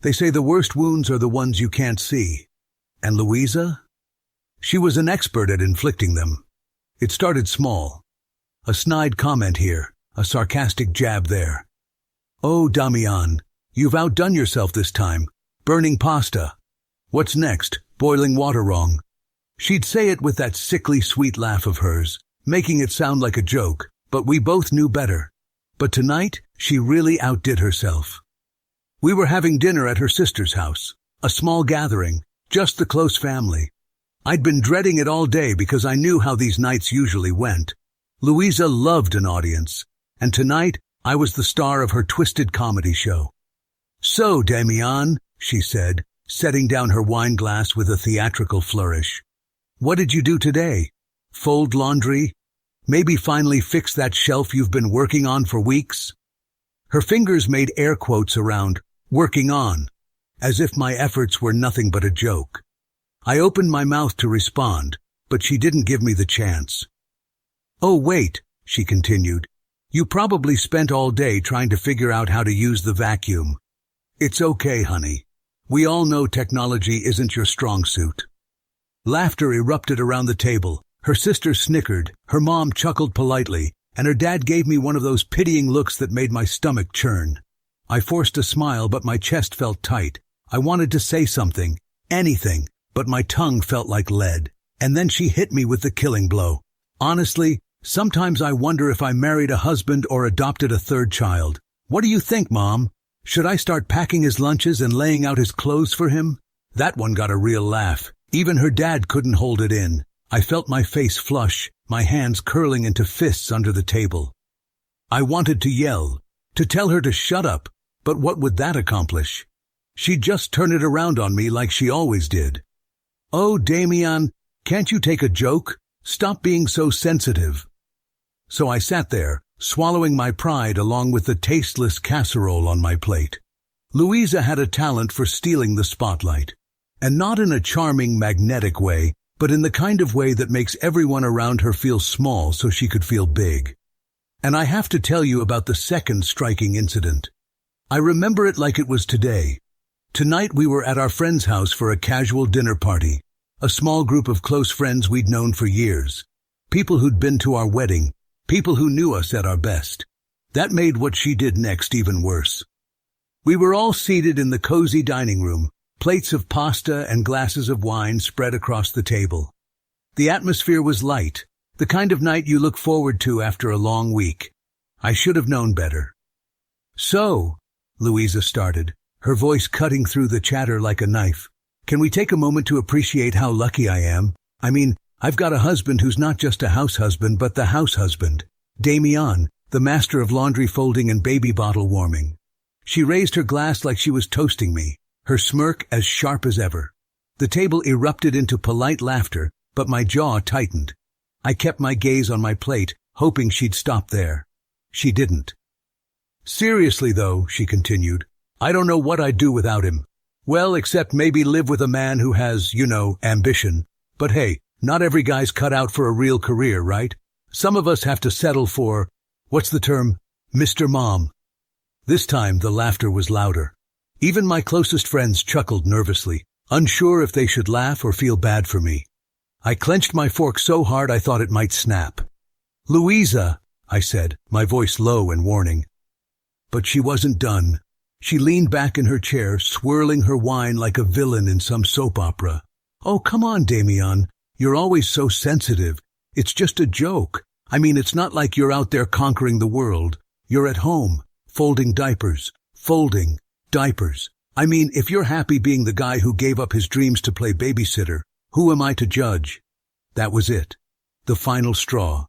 They say the worst wounds are the ones you can't see. And Louisa? She was an expert at inflicting them. It started small. A snide comment here, a sarcastic jab there. "Oh, Damian, you've outdone yourself this time. Burning pasta. What's next? Boiling water wrong." She'd say it with that sickly sweet laugh of hers, making it sound like a joke, but we both knew better. But tonight, she really outdid herself. We were having dinner at her sister's house, a small gathering, just the close family. I'd been dreading it all day because I knew how these nights usually went. Louisa loved an audience, and tonight I was the star of her twisted comedy show. "So, Damian," she said, setting down her wine glass with a theatrical flourish. "What did you do today? Fold laundry? Maybe finally fix that shelf you've been working on for weeks?" Her fingers made air quotes around "working on," as if my efforts were nothing but a joke. I opened my mouth to respond, but she didn't give me the chance. "Oh, wait," she continued. "You probably spent all day trying to figure out how to use the vacuum. It's okay, honey. We all know technology isn't your strong suit." Laughter erupted around the table. Her sister snickered, her mom chuckled politely, and her dad gave me one of those pitying looks that made my stomach churn. I forced a smile, but my chest felt tight. I wanted to say something, anything, but my tongue felt like lead. And then she hit me with the killing blow. Honestly, sometimes I wonder if I married a husband or adopted a third child. "What do you think, Mom? Should I start packing his lunches and laying out his clothes for him?" That one got a real laugh. Even her dad couldn't hold it in. I felt my face flush, my hands curling into fists under the table. I wanted to yell, to tell her to shut up, but what would that accomplish? She'd just turn it around on me like she always did. "Oh, Damian, can't you take a joke? Stop being so sensitive." So I sat there, swallowing my pride along with the tasteless casserole on my plate. Louisa had a talent for stealing the spotlight. And not in a charming, magnetic way, but in the kind of way that makes everyone around her feel small so she could feel big. And I have to tell you about the second striking incident. I remember it like it was today. Tonight we were at our friend's house for a casual dinner party, a small group of close friends we'd known for years, people who'd been to our wedding, people who knew us at our best. That made what she did next even worse. We were all seated in the cozy dining room, plates of pasta and glasses of wine spread across the table. The atmosphere was light, the kind of night you look forward to after a long week. I should have known better. "So," Louisa started, her voice cutting through the chatter like a knife, "can we take a moment to appreciate how lucky I am? I mean, I've got a husband who's not just a house husband, but the house husband. Damian, the master of laundry folding and baby bottle warming." She raised her glass like she was toasting me, her smirk as sharp as ever. The table erupted into polite laughter, but my jaw tightened. I kept my gaze on my plate, hoping she'd stop there. She didn't. "Seriously, though," she continued, "I don't know what I'd do without him. Well, except maybe live with a man who has, ambition. But hey, not every guy's cut out for a real career, right? Some of us have to settle for, what's the term, Mr. Mom." This time the laughter was louder. Even my closest friends chuckled nervously, unsure if they should laugh or feel bad for me. I clenched my fork so hard I thought it might snap. "Louisa," I said, my voice low and warning. But she wasn't done. She leaned back in her chair, swirling her wine like a villain in some soap opera. "Oh, come on, Damian. You're always so sensitive. It's just a joke. I mean, it's not like you're out there conquering the world. You're at home, folding diapers, folding diapers. I mean, if you're happy being the guy who gave up his dreams to play babysitter, who am I to judge?" That was it. The final straw.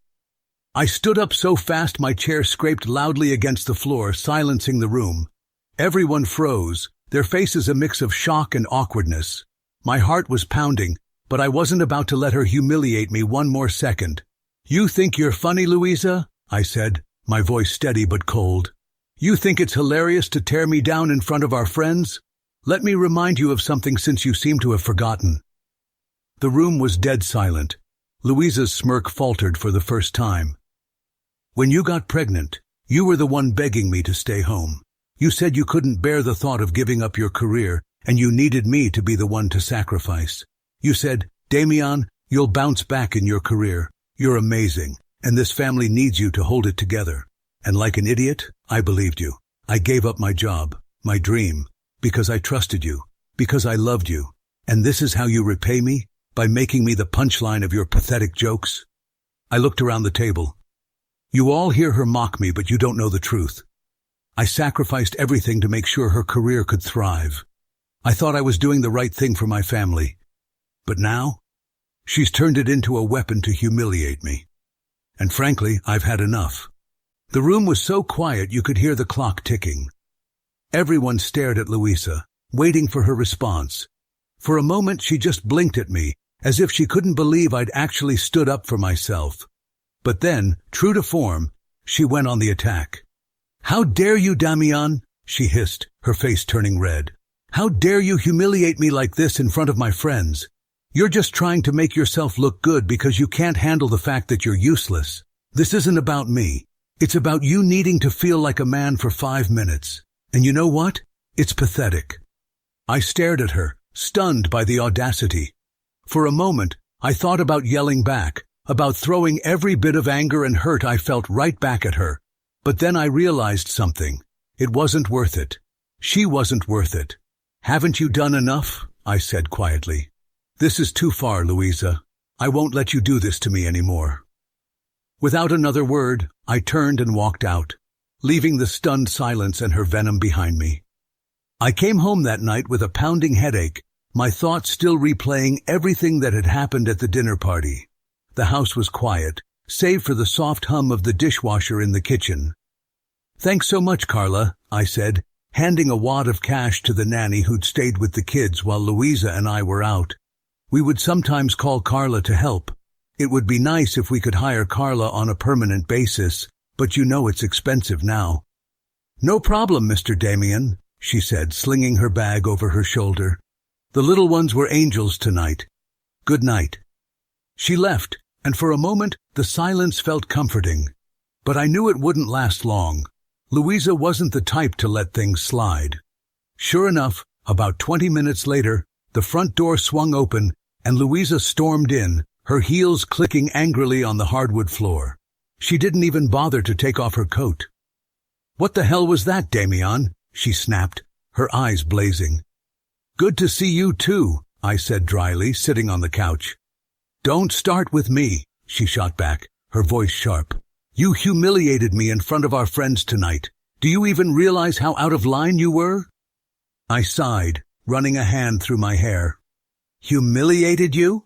I stood up so fast my chair scraped loudly against the floor, silencing the room. Everyone froze, their faces a mix of shock and awkwardness. My heart was pounding, but I wasn't about to let her humiliate me one more second. "You think you're funny, Louisa?" I said, my voice steady but cold. "You think it's hilarious to tear me down in front of our friends? Let me remind you of something since you seem to have forgotten." The room was dead silent. Louisa's smirk faltered for the first time. "When you got pregnant, you were the one begging me to stay home. You said you couldn't bear the thought of giving up your career, and you needed me to be the one to sacrifice. You said, Damian, you'll bounce back in your career. You're amazing, and this family needs you to hold it together. And like an idiot, I believed you. I gave up my job, my dream, because I trusted you, because I loved you. And this is how you repay me? By making me the punchline of your pathetic jokes? I looked around the table. You all hear her mock me, but you don't know the truth. I sacrificed everything to make sure her career could thrive. I thought I was doing the right thing for my family. But now, she's turned it into a weapon to humiliate me. And frankly, I've had enough. The room was so quiet you could hear the clock ticking. Everyone stared at Louisa, waiting for her response. For a moment, she just blinked at me, as if she couldn't believe I'd actually stood up for myself. But then, true to form, she went on the attack. How dare you, Damian? She hissed, her face turning red. How dare you humiliate me like this in front of my friends? You're just trying to make yourself look good because you can't handle the fact that you're useless. This isn't about me. It's about you needing to feel like a man for 5 minutes. And you know what? It's pathetic. I stared at her, stunned by the audacity. For a moment, I thought about yelling back, about throwing every bit of anger and hurt I felt right back at her. But then I realized something. It wasn't worth it. She wasn't worth it. Haven't you done enough? I said quietly. This is too far, Louisa. I won't let you do this to me anymore. Without another word, I turned and walked out, leaving the stunned silence and her venom behind me. I came home that night with a pounding headache, my thoughts still replaying everything that had happened at the dinner party. The house was quiet, save for the soft hum of the dishwasher in the kitchen. Thanks so much, Carla, I said, handing a wad of cash to the nanny who'd stayed with the kids while Louisa and I were out. We would sometimes call Carla to help. It would be nice if we could hire Carla on a permanent basis, but you know it's expensive now. No problem, Mr. Damian, she said, slinging her bag over her shoulder. The little ones were angels tonight. Good night. She left, and for a moment the silence felt comforting. But I knew it wouldn't last long. Louisa wasn't the type to let things slide. Sure enough, about 20 minutes later, the front door swung open, and Louisa stormed in, her heels clicking angrily on the hardwood floor. She didn't even bother to take off her coat. What the hell was that, Damian? She snapped, her eyes blazing. Good to see you too, I said dryly, sitting on the couch. Don't start with me, she shot back, her voice sharp. You humiliated me in front of our friends tonight. Do you even realize how out of line you were? I sighed, running a hand through my hair. Humiliated you?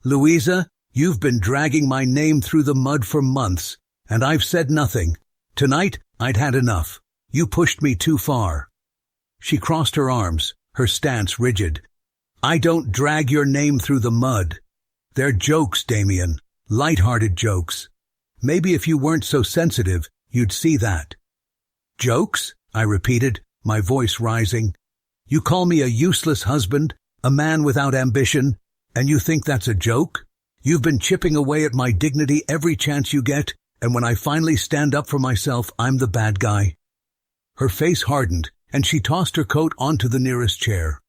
Louisa, you've been dragging my name through the mud for months, and I've said nothing. Tonight, I'd had enough. You pushed me too far. She crossed her arms, her stance rigid. I don't drag your name through the mud. They're jokes, Damian. Light-hearted jokes. Maybe if you weren't so sensitive, you'd see that. Jokes? I repeated, my voice rising. You call me a useless husband, a man without ambition, and you think that's a joke? You've been chipping away at my dignity every chance you get, and when I finally stand up for myself, I'm the bad guy. Her face hardened, and she tossed her coat onto the nearest chair.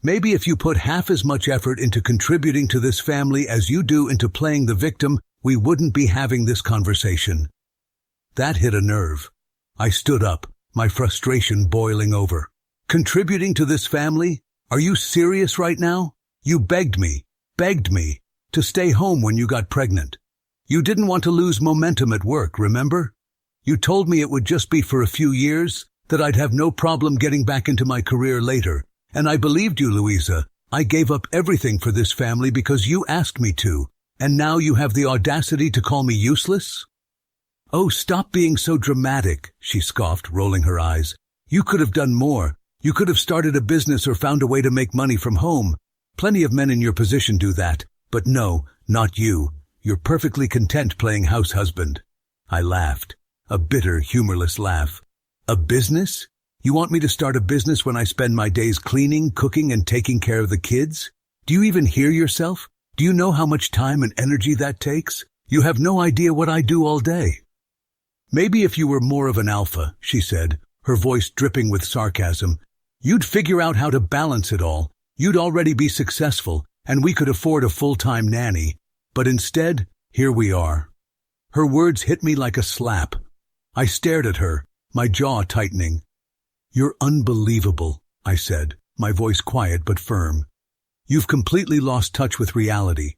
Maybe if you put half as much effort into contributing to this family as you do into playing the victim, we wouldn't be having this conversation. That hit a nerve. I stood up, my frustration boiling over. Contributing to this family? Are you serious right now? You begged me, to stay home when you got pregnant. You didn't want to lose momentum at work, remember? You told me it would just be for a few years, that I'd have no problem getting back into my career later. And I believed you, Louisa. I gave up everything for this family because you asked me to. And now you have the audacity to call me useless? Oh, stop being so dramatic, she scoffed, rolling her eyes. You could have done more. You could have started a business or found a way to make money from home. Plenty of men in your position do that. But no, not you. You're perfectly content playing house husband. I laughed, a bitter, humorless laugh. A business? You want me to start a business when I spend my days cleaning, cooking, and taking care of the kids? Do you even hear yourself? Do you know how much time and energy that takes? You have no idea what I do all day. Maybe if you were more of an alpha, she said, her voice dripping with sarcasm. "You'd figure out how to balance it all. You'd already be successful, and we could afford a full-time nanny. But instead, here we are." Her words hit me like a slap. I stared at her, my jaw tightening. "You're unbelievable," I said, my voice quiet but firm. "You've completely lost touch with reality.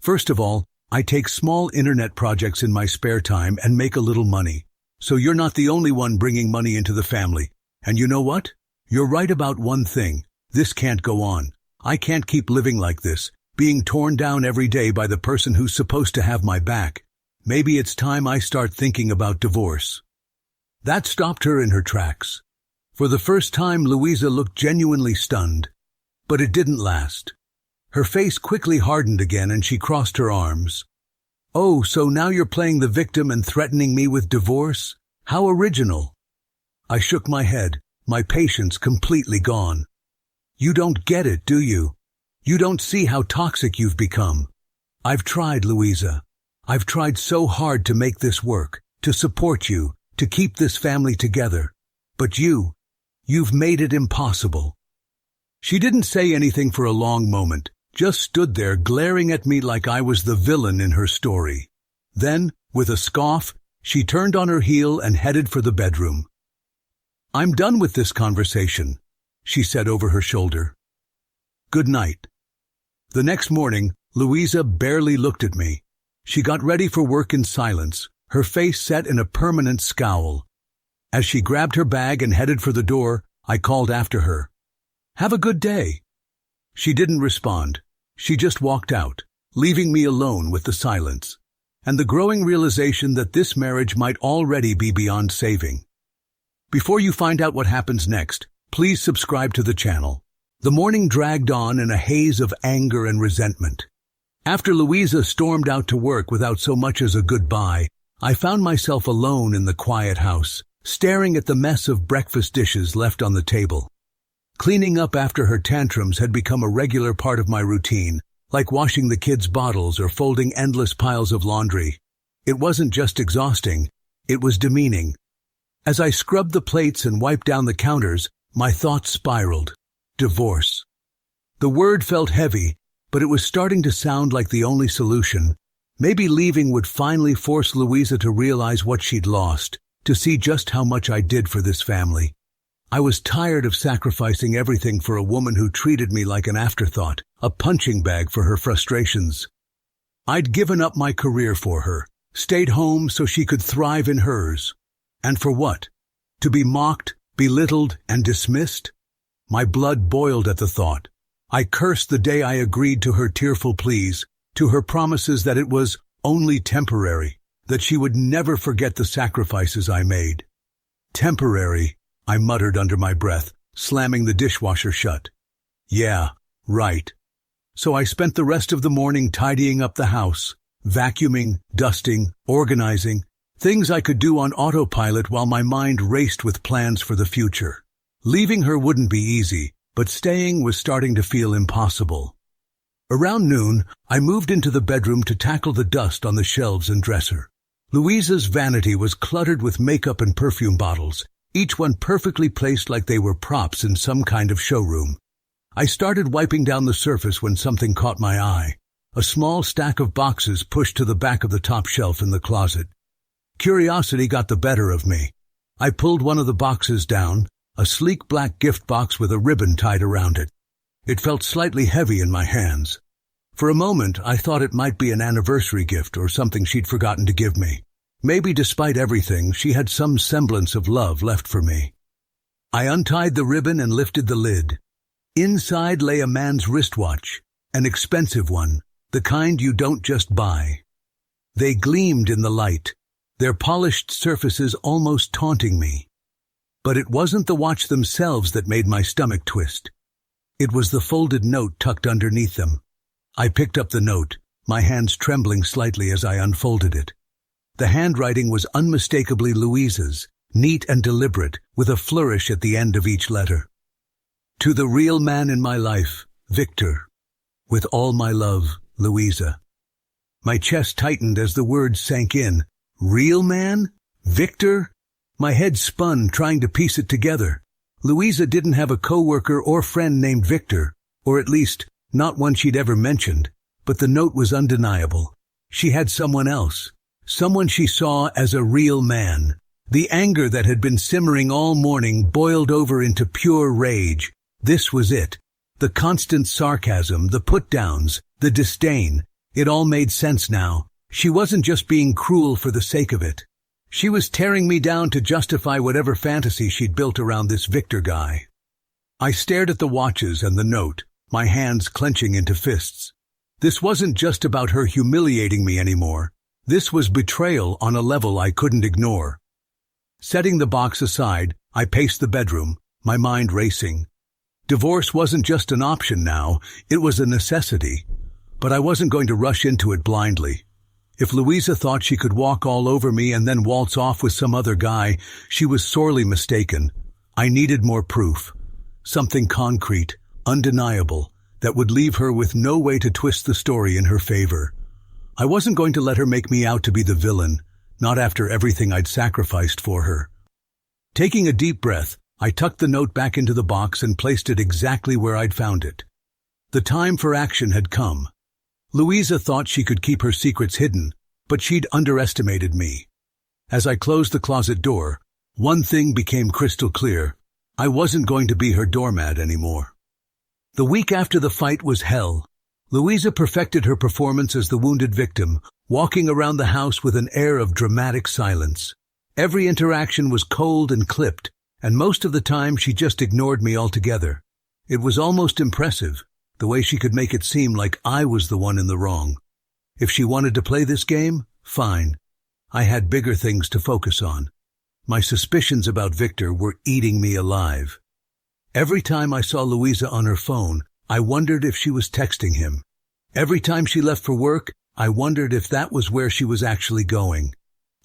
First of all, I take small internet projects in my spare time and make a little money. So you're not the only one bringing money into the family. And you know what? You're right about one thing. This can't go on. I can't keep living like this, being torn down every day by the person who's supposed to have my back. Maybe it's time I start thinking about divorce." That stopped her in her tracks. For the first time, Louisa looked genuinely stunned. But it didn't last. Her face quickly hardened again and she crossed her arms. "Oh, so now you're playing the victim and threatening me with divorce? How original." I shook my head, my patience completely gone. "You don't get it, do you? You don't see how toxic you've become. I've tried, Louisa. I've tried so hard to make this work, to support you, to keep this family together. But you've made it impossible." She didn't say anything for a long moment, just stood there glaring at me like I was the villain in her story. Then, with a scoff, she turned on her heel and headed for the bedroom. "I'm done with this conversation," she said over her shoulder. "Good night." The next morning, Louisa barely looked at me. She got ready for work in silence, her face set in a permanent scowl. As she grabbed her bag and headed for the door, I called after her. "Have a good day." She didn't respond. She just walked out, leaving me alone with the silence, and the growing realization that this marriage might already be beyond saving. Before you find out what happens next, please subscribe to the channel. The morning dragged on in a haze of anger and resentment. After Louisa stormed out to work without so much as a goodbye, I found myself alone in the quiet house, staring at the mess of breakfast dishes left on the table. Cleaning up after her tantrums had become a regular part of my routine, like washing the kids' bottles or folding endless piles of laundry. It wasn't just exhausting, it was demeaning. As I scrubbed the plates and wiped down the counters, my thoughts spiraled. Divorce. The word felt heavy, but it was starting to sound like the only solution. Maybe leaving would finally force Louisa to realize what she'd lost, to see just how much I did for this family. I was tired of sacrificing everything for a woman who treated me like an afterthought, a punching bag for her frustrations. I'd given up my career for her, stayed home so she could thrive in hers. And for what? To be mocked, belittled, and dismissed? My blood boiled at the thought. I cursed the day I agreed to her tearful pleas, to her promises that it was only temporary, that she would never forget the sacrifices I made. Temporary, I muttered under my breath, slamming the dishwasher shut. Yeah, right. So I spent the rest of the morning tidying up the house, vacuuming, dusting, organizing, things I could do on autopilot while my mind raced with plans for the future. Leaving her wouldn't be easy, but staying was starting to feel impossible. Around noon, I moved into the bedroom to tackle the dust on the shelves and dresser. Louisa's vanity was cluttered with makeup and perfume bottles, each one perfectly placed like they were props in some kind of showroom. I started wiping down the surface when something caught my eye, a small stack of boxes pushed to the back of the top shelf in the closet. Curiosity got the better of me. I pulled one of the boxes down, a sleek black gift box with a ribbon tied around it. It felt slightly heavy in my hands. For a moment, I thought it might be an anniversary gift or something she'd forgotten to give me. Maybe despite everything, she had some semblance of love left for me. I untied the ribbon and lifted the lid. Inside lay a man's wristwatch, an expensive one, the kind you don't just buy. They gleamed in the light, their polished surfaces almost taunting me. But it wasn't the watch themselves that made my stomach twist. It was the folded note tucked underneath them. I picked up the note, my hands trembling slightly as I unfolded it. The handwriting was unmistakably Louisa's, neat and deliberate, with a flourish at the end of each letter. To the real man in my life, Victor. With all my love, Louisa. My chest tightened as the words sank in. Real man? Victor? My head spun trying to piece it together. Louisa didn't have a coworker or friend named Victor, or at least not one she'd ever mentioned, but the note was undeniable. She had someone else, someone she saw as a real man. The anger that had been simmering all morning boiled over into pure rage. This was it. The constant sarcasm, the put-downs, the disdain. It all made sense now. She wasn't just being cruel for the sake of it. She was tearing me down to justify whatever fantasy she'd built around this Victor guy. I stared at the watches and the note, my hands clenching into fists. This wasn't just about her humiliating me anymore. This was betrayal on a level I couldn't ignore. Setting the box aside, I paced the bedroom, my mind racing. Divorce wasn't just an option now, it was a necessity. But I wasn't going to rush into it blindly. If Louisa thought she could walk all over me and then waltz off with some other guy, she was sorely mistaken. I needed more proof. Something concrete, undeniable, that would leave her with no way to twist the story in her favor. I wasn't going to let her make me out to be the villain, not after everything I'd sacrificed for her. Taking a deep breath, I tucked the note back into the box and placed it exactly where I'd found it. The time for action had come. Louisa thought she could keep her secrets hidden, but she'd underestimated me. As I closed the closet door, one thing became crystal clear. I wasn't going to be her doormat anymore. The week after the fight was hell. Louisa perfected her performance as the wounded victim, walking around the house with an air of dramatic silence. Every interaction was cold and clipped, and most of the time she just ignored me altogether. It was almost impressive, the way she could make it seem like I was the one in the wrong. If she wanted to play this game, fine. I had bigger things to focus on. My suspicions about Victor were eating me alive. Every time I saw Louisa on her phone, I wondered if she was texting him. Every time she left for work, I wondered if that was where she was actually going.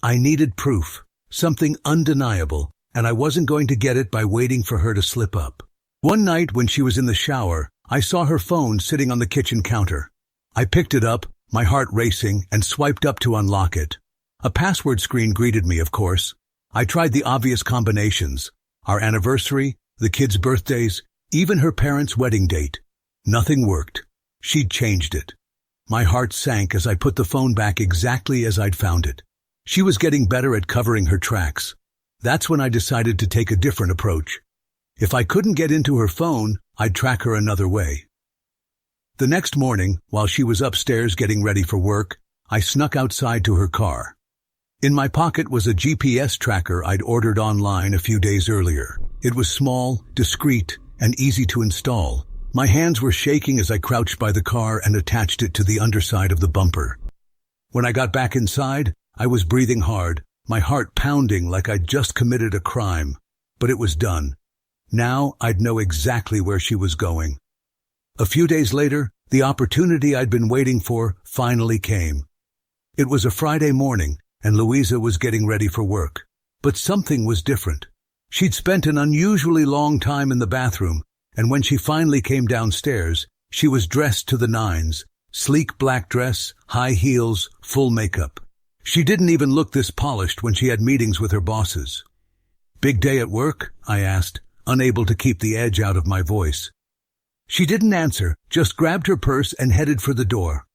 I needed proof, something undeniable, and I wasn't going to get it by waiting for her to slip up. One night when she was in the shower, I saw her phone sitting on the kitchen counter. I picked it up, my heart racing, and swiped up to unlock it. A password screen greeted me, of course. I tried the obvious combinations. Our anniversary, the kids' birthdays, even her parents' wedding date. Nothing worked. She'd changed it. My heart sank as I put the phone back exactly as I'd found it. She was getting better at covering her tracks. That's when I decided to take a different approach. If I couldn't get into her phone, I'd track her another way. The next morning, while she was upstairs getting ready for work, I snuck outside to her car. In my pocket was a GPS tracker I'd ordered online a few days earlier. It was small, discreet, and easy to install. My hands were shaking as I crouched by the car and attached it to the underside of the bumper. When I got back inside, I was breathing hard, my heart pounding like I'd just committed a crime. But it was done. Now I'd know exactly where she was going. A few days later, the opportunity I'd been waiting for finally came. It was a Friday morning, and Louisa was getting ready for work. But something was different. She'd spent an unusually long time in the bathroom, and when she finally came downstairs, she was dressed to the nines. Sleek black dress, high heels, full makeup. She didn't even look this polished when she had meetings with her bosses. "Big day at work?" I asked, unable to keep the edge out of my voice. She didn't answer, just grabbed her purse and headed for the door.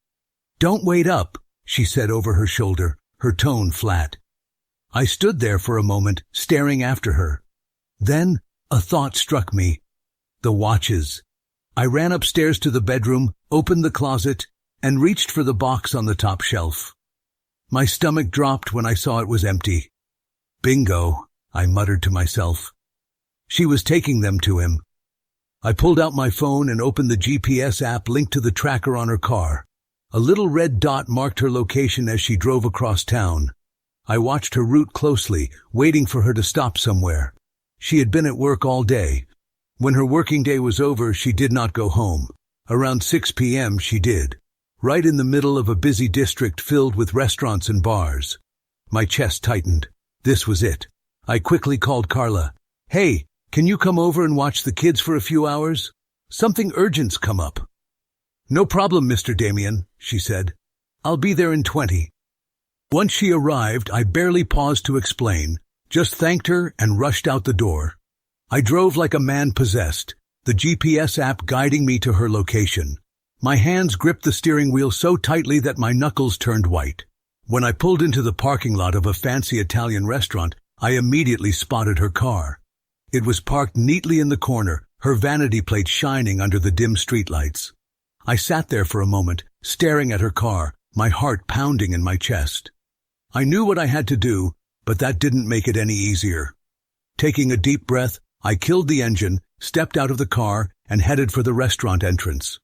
"Don't wait up," she said over her shoulder, her tone flat. I stood there for a moment, staring after her. Then a thought struck me. The watches. I ran upstairs to the bedroom, opened the closet, and reached for the box on the top shelf. My stomach dropped when I saw it was empty. "Bingo," I muttered to myself. She was taking them to him. I pulled out my phone and opened the GPS app linked to the tracker on her car. A little red dot marked her location as she drove across town. I watched her route closely, waiting for her to stop somewhere. She had been at work all day. When her working day was over, she did not go home. Around 6 p.m. she did, right in the middle of a busy district filled with restaurants and bars. My chest tightened. This was it. I quickly called Carla. "Hey, can you come over and watch the kids for a few hours? Something urgent's come up." "No problem, Mr. Damien," she said. "I'll be there in 20. Once she arrived, I barely paused to explain. just thanked her and rushed out the door. I drove like a man possessed, the GPS app guiding me to her location. My hands gripped the steering wheel so tightly that my knuckles turned white. When I pulled into the parking lot of a fancy Italian restaurant, I immediately spotted her car. It was parked neatly in the corner, her vanity plate shining under the dim streetlights. I sat there for a moment, staring at her car, my heart pounding in my chest. I knew what I had to do, but that didn't make it any easier. Taking a deep breath, I killed the engine, stepped out of the car, and headed for the restaurant entrance.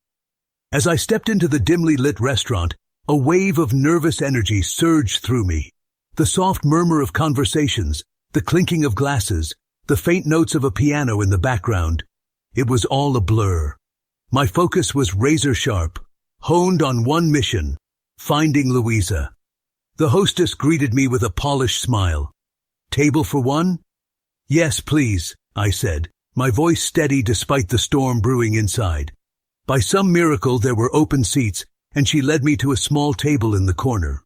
As I stepped into the dimly lit restaurant, a wave of nervous energy surged through me. The soft murmur of conversations, the clinking of glasses, the faint notes of a piano in the background. It was all a blur. My focus was razor sharp, honed on one mission, finding Louisa. The hostess greeted me with a polished smile. "Table for one?" "Yes, please," I said, my voice steady despite the storm brewing inside. By some miracle there were open seats, and she led me to a small table in the corner.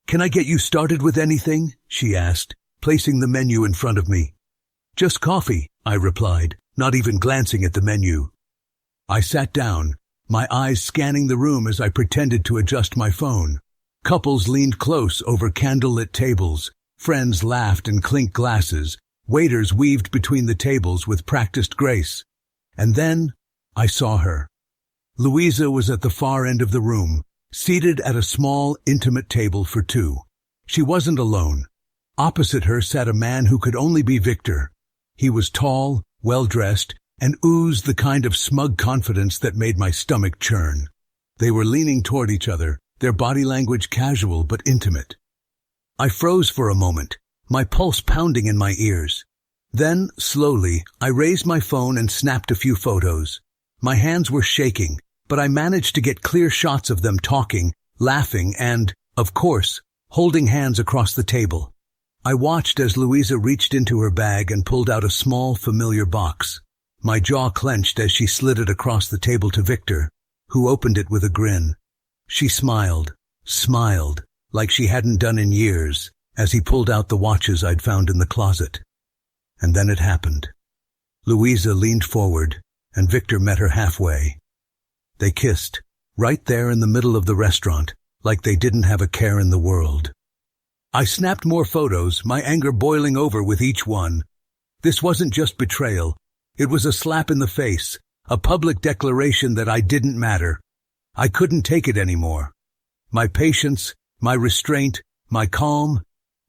"Can I get you started with anything?" she asked, placing the menu in front of me. "Just coffee," I replied, not even glancing at the menu. I sat down, my eyes scanning the room as I pretended to adjust my phone. Couples leaned close over candlelit tables, friends laughed and clinked glasses, waiters weaved between the tables with practiced grace. And then I saw her. Louisa was at the far end of the room, seated at a small, intimate table for two. She wasn't alone. Opposite her sat a man who could only be Victor. He was tall, well-dressed, and oozed the kind of smug confidence that made my stomach churn. They were leaning toward each other, their body language casual but intimate. I froze for a moment, my pulse pounding in my ears. Then, slowly, I raised my phone and snapped a few photos. My hands were shaking, but I managed to get clear shots of them talking, laughing, and, of course, holding hands across the table. I watched as Louisa reached into her bag and pulled out a small, familiar box. My jaw clenched as she slid it across the table to Victor, who opened it with a grin. She smiled, like she hadn't done in years, as he pulled out the watches I'd found in the closet. And then it happened. Louisa leaned forward, and Victor met her halfway. They kissed, right there in the middle of the restaurant, like they didn't have a care in the world. I snapped more photos, my anger boiling over with each one. This wasn't just betrayal. It was a slap in the face, a public declaration that I didn't matter. I couldn't take it anymore. My patience, my restraint, my calm,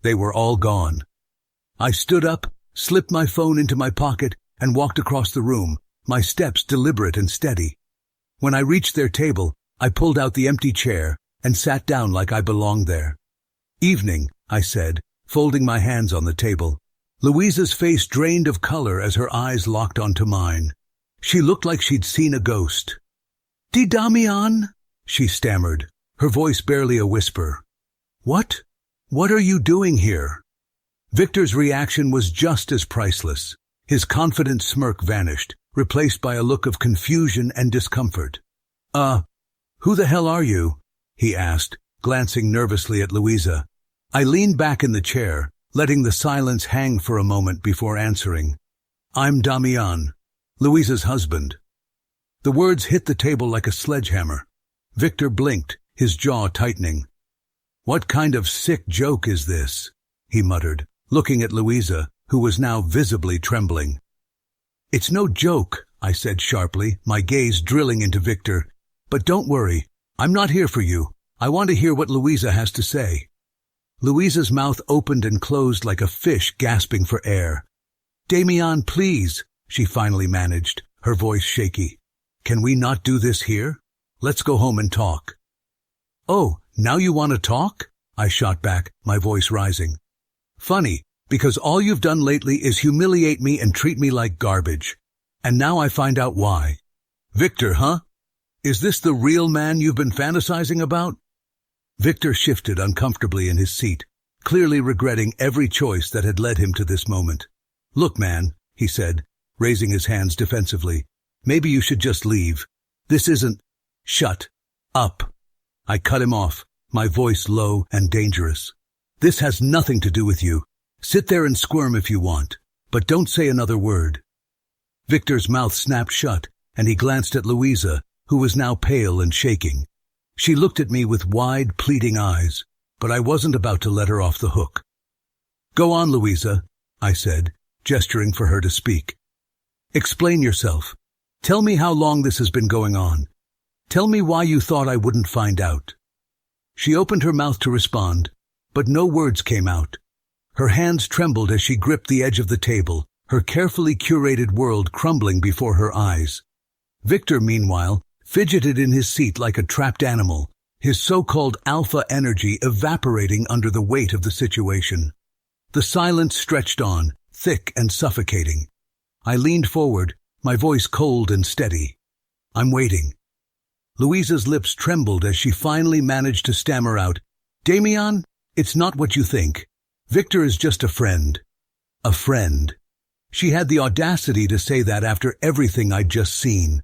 they were all gone. I stood up, slipped my phone into my pocket, and walked across the room, my steps deliberate and steady. When I reached their table, I pulled out the empty chair and sat down like I belonged there. "Evening," I said, folding my hands on the table. Louisa's face drained of color as her eyes locked onto mine. She looked like she'd seen a ghost. "Di Damian?" she stammered, her voice barely a whisper. "What? What are you doing here?" Victor's reaction was just as priceless. His confident smirk vanished, replaced by a look of confusion and discomfort. Who the hell are you?" he asked, glancing nervously at Louisa. I leaned back in the chair, letting the silence hang for a moment before answering. "I'm Damian, Louisa's husband." The words hit the table like a sledgehammer. Victor blinked, his jaw tightening. "What kind of sick joke is this?" he muttered, looking at Louisa, who was now visibly trembling. "It's no joke," I said sharply, my gaze drilling into Victor. "But don't worry, I'm not here for you. I want to hear what Louisa has to say." Louisa's mouth opened and closed like a fish gasping for air. "Damian, please," she finally managed, her voice shaky. "Can we not do this here? Let's go home and talk." "Oh, now you want to talk?" I shot back, my voice rising. "Funny, because all you've done lately is humiliate me and treat me like garbage. And now I find out why. Victor, huh? Is this the real man you've been fantasizing about?" Victor shifted uncomfortably in his seat, clearly regretting every choice that had led him to this moment. "Look, man," he said, raising his hands defensively, "maybe you should just leave. This isn't—" "Shut up." I cut him off, my voice low and dangerous. "This has nothing to do with you. Sit there and squirm if you want, but don't say another word. Victor's mouth snapped shut, and he glanced at Louisa, who was now pale and shaking. She looked at me with wide, pleading eyes, but I wasn't about to let her off the hook. Go on, Louisa, I said, gesturing for her to speak. Explain yourself. Tell me how long this has been going on. Tell me why you thought I wouldn't find out. She opened her mouth to respond, but no words came out. Her hands trembled as she gripped the edge of the table, her carefully curated world crumbling before her eyes. Victor, meanwhile, fidgeted in his seat like a trapped animal, his so-called alpha energy evaporating under the weight of the situation. The silence stretched on, thick and suffocating. I leaned forward, my voice cold and steady. I'm waiting. Louisa's lips trembled as she finally managed to stammer out, Damian, it's not what you think. Victor is just a friend. A friend. She had the audacity to say that after everything I'd just seen.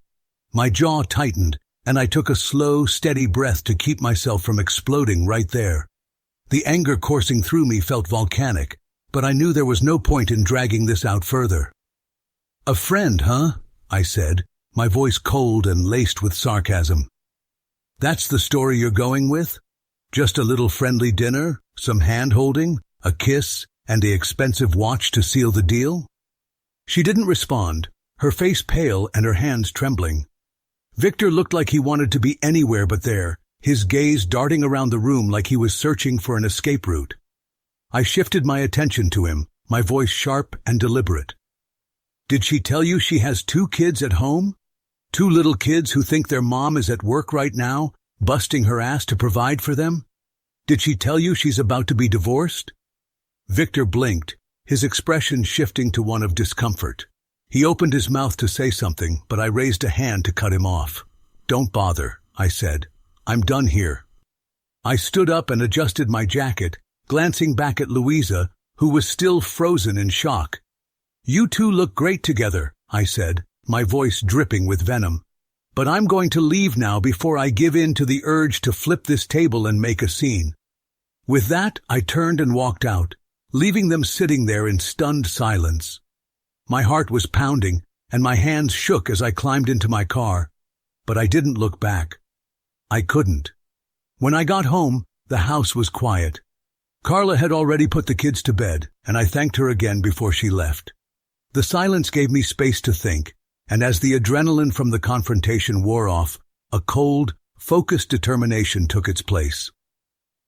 My jaw tightened, and I took a slow, steady breath to keep myself from exploding right there. The anger coursing through me felt volcanic, but I knew there was no point in dragging this out further. A friend, huh? I said, my voice cold and laced with sarcasm. That's the story you're going with? Just a little friendly dinner, some hand-holding, a kiss, and the expensive watch to seal the deal? She didn't respond, her face pale and her hands trembling. Victor looked like he wanted to be anywhere but there, his gaze darting around the room like he was searching for an escape route. I shifted my attention to him, my voice sharp and deliberate. Did she tell you she has 2 kids at home? 2 little kids who think their mom is at work right now, busting her ass to provide for them? Did she tell you she's about to be divorced? Victor blinked, his expression shifting to one of discomfort. He opened his mouth to say something, but I raised a hand to cut him off. Don't bother, I said. I'm done here. I stood up and adjusted my jacket, glancing back at Louisa, who was still frozen in shock. You two look great together, I said, my voice dripping with venom. But I'm going to leave now before I give in to the urge to flip this table and make a scene. With that, I turned and walked out, leaving them sitting there in stunned silence. My heart was pounding, and my hands shook as I climbed into my car, but I didn't look back. I couldn't. When I got home, the house was quiet. Carla had already put the kids to bed, and I thanked her again before she left. The silence gave me space to think, and as the adrenaline from the confrontation wore off, a cold, focused determination took its place.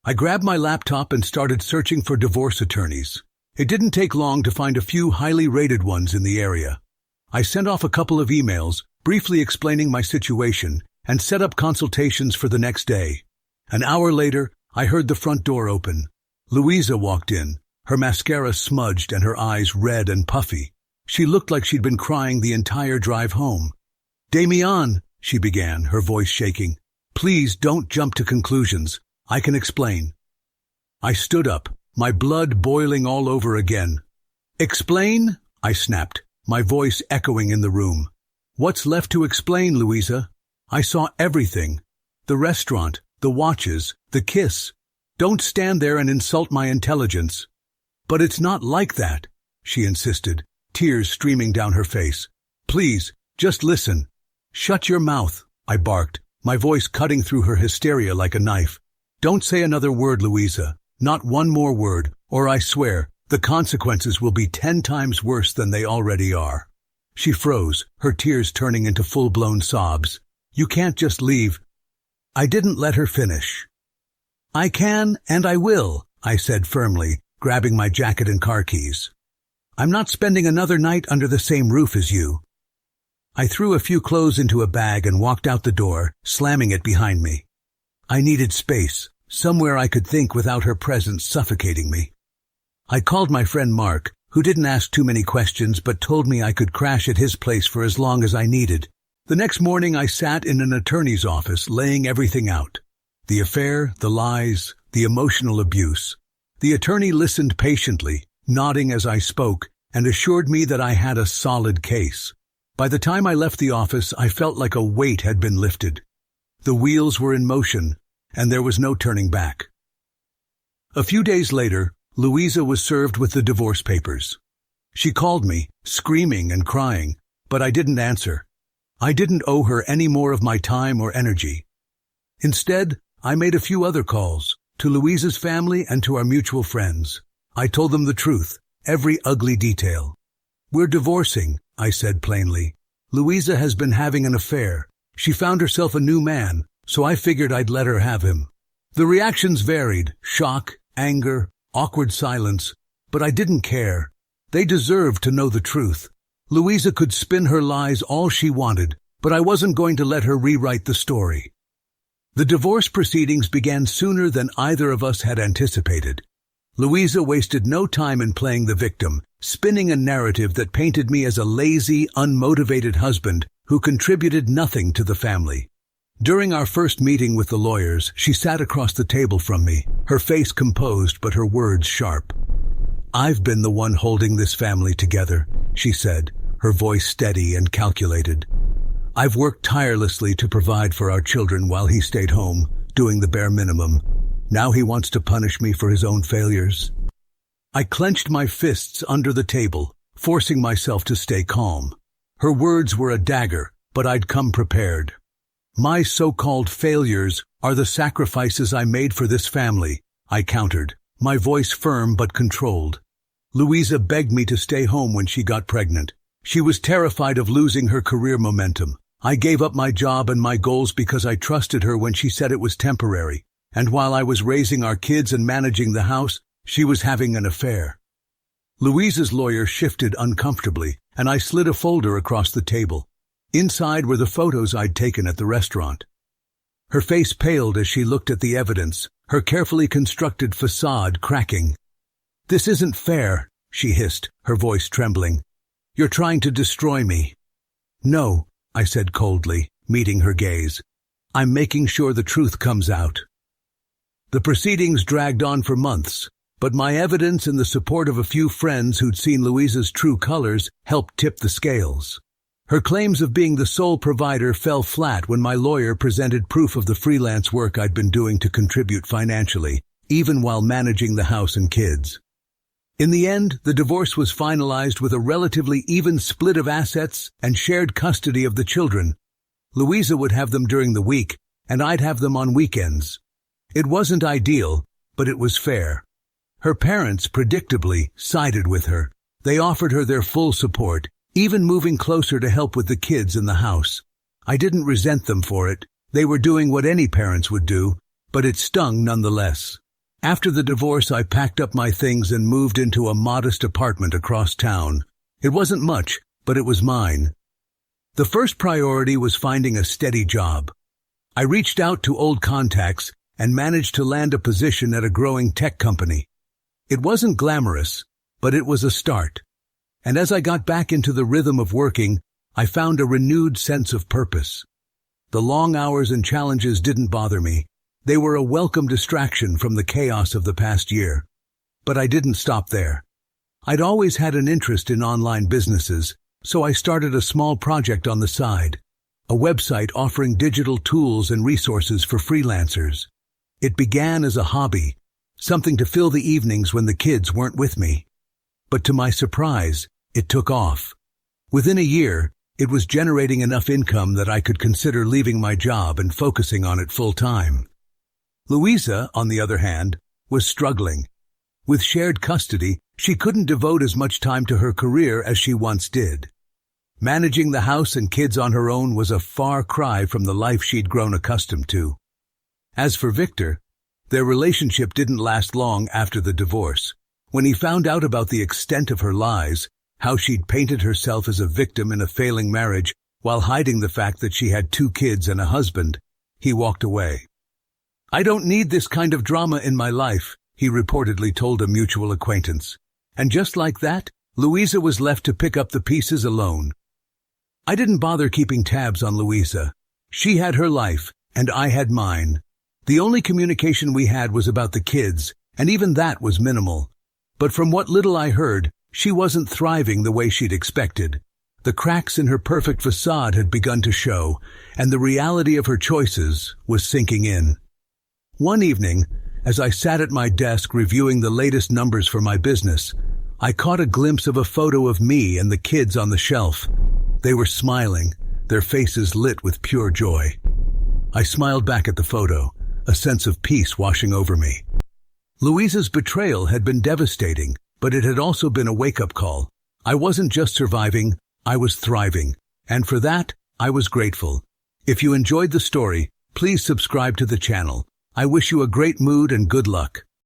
I grabbed my laptop and started searching for divorce attorneys. It didn't take long to find a few highly rated ones in the area. I sent off a couple of emails, briefly explaining my situation, and set up consultations for the next day. An hour later, I heard the front door open. Louisa walked in, her mascara smudged and her eyes red and puffy. She looked like she'd been crying the entire drive home. Damian, she began, her voice shaking. Please don't jump to conclusions. I can explain. I stood up, my blood boiling all over again. Explain? I snapped, my voice echoing in the room. What's left to explain, Louisa? I saw everything. The restaurant, the watches, the kiss. Don't stand there and insult my intelligence. But it's not like that, she insisted, tears streaming down her face. Please, just listen. Shut your mouth, I barked, my voice cutting through her hysteria like a knife. Don't say another word, Louisa. Not one more word, or I swear, the consequences will be 10 times worse than they already are. She froze, her tears turning into full-blown sobs. You can't just leave. I didn't let her finish. I can, and I will, I said firmly, grabbing my jacket and car keys. I'm not spending another night under the same roof as you. I threw a few clothes into a bag and walked out the door, slamming it behind me. I needed space, somewhere I could think without her presence suffocating me. I called my friend Mark, who didn't ask too many questions but told me I could crash at his place for as long as I needed. The next morning I sat in an attorney's office laying everything out. The affair, the lies, the emotional abuse. The attorney listened patiently, nodding as I spoke, and assured me that I had a solid case. By the time I left the office, I felt like a weight had been lifted. The wheels were in motion, and there was no turning back. A few days later, Louisa was served with the divorce papers. She called me, screaming and crying, but I didn't answer. I didn't owe her any more of my time or energy. Instead, I made a few other calls, to Louisa's family and to our mutual friends. I told them the truth, every ugly detail. "We're divorcing," I said plainly. "Louisa has been having an affair. She found herself a new man, so I figured I'd let her have him." The reactions varied, shock, anger, awkward silence, but I didn't care. They deserved to know the truth. Louisa could spin her lies all she wanted, but I wasn't going to let her rewrite the story. The divorce proceedings began sooner than either of us had anticipated. Louisa wasted no time in playing the victim, spinning a narrative that painted me as a lazy, unmotivated husband who contributed nothing to the family. During our first meeting with the lawyers, she sat across the table from me, her face composed but her words sharp. "I've been the one holding this family together," she said, her voice steady and calculated. "I've worked tirelessly to provide for our children while he stayed home, doing the bare minimum. Now he wants to punish me for his own failures." I clenched my fists under the table, forcing myself to stay calm. Her words were a dagger, but I'd come prepared. "My so-called failures are the sacrifices I made for this family," I countered, my voice firm but controlled. "Louisa begged me to stay home when she got pregnant. She was terrified of losing her career momentum. I gave up my job and my goals because I trusted her when she said it was temporary. And while I was raising our kids and managing the house, she was having an affair." Louisa's lawyer shifted uncomfortably, and I slid a folder across the table. Inside were the photos I'd taken at the restaurant. Her face paled as she looked at the evidence, her carefully constructed facade cracking. "This isn't fair," she hissed, her voice trembling. "You're trying to destroy me." "No," I said coldly, meeting her gaze. "I'm making sure the truth comes out." The proceedings dragged on for months, but my evidence and the support of a few friends who'd seen Louisa's true colors helped tip the scales. Her claims of being the sole provider fell flat when my lawyer presented proof of the freelance work I'd been doing to contribute financially, even while managing the house and kids. In the end, the divorce was finalized with a relatively even split of assets and shared custody of the children. Louisa would have them during the week, and I'd have them on weekends. It wasn't ideal, but it was fair. Her parents, predictably, sided with her. They offered her their full support, even moving closer to help with the kids in the house. I didn't resent them for it. They were doing what any parents would do, but it stung nonetheless. After the divorce, I packed up my things and moved into a modest apartment across town. It wasn't much, but it was mine. The first priority was finding a steady job. I reached out to old contacts and managed to land a position at a growing tech company. It wasn't glamorous, but it was a start. And as I got back into the rhythm of working, I found a renewed sense of purpose. The long hours and challenges didn't bother me. They were a welcome distraction from the chaos of the past year. But I didn't stop there. I'd always had an interest in online businesses, so I started a small project on the side, a website offering digital tools and resources for freelancers. It began as a hobby, something to fill the evenings when the kids weren't with me. But to my surprise, it took off. Within a year, it was generating enough income that I could consider leaving my job and focusing on it full-time. Louisa, on the other hand, was struggling. With shared custody, she couldn't devote as much time to her career as she once did. Managing the house and kids on her own was a far cry from the life she'd grown accustomed to. As for Victor, their relationship didn't last long after the divorce. When he found out about the extent of her lies, how she'd painted herself as a victim in a failing marriage while hiding the fact that she had 2 kids and a husband, he walked away. "I don't need this kind of drama in my life," he reportedly told a mutual acquaintance. And just like that, Louisa was left to pick up the pieces alone. I didn't bother keeping tabs on Louisa. She had her life, and I had mine. The only communication we had was about the kids, and even that was minimal. But from what little I heard, she wasn't thriving the way she'd expected. The cracks in her perfect facade had begun to show, and the reality of her choices was sinking in. One evening, As I sat at my desk reviewing the latest numbers for my business, I caught a glimpse of a photo of me and the kids on the shelf. They were smiling, their faces lit with pure joy. I smiled back at the photo, a sense of peace washing over me. Louisa's betrayal had been devastating, but it had also been a wake-up call. I wasn't just surviving, I was thriving. And for that, I was grateful. If you enjoyed the story, please subscribe to the channel. I wish you a great mood and good luck.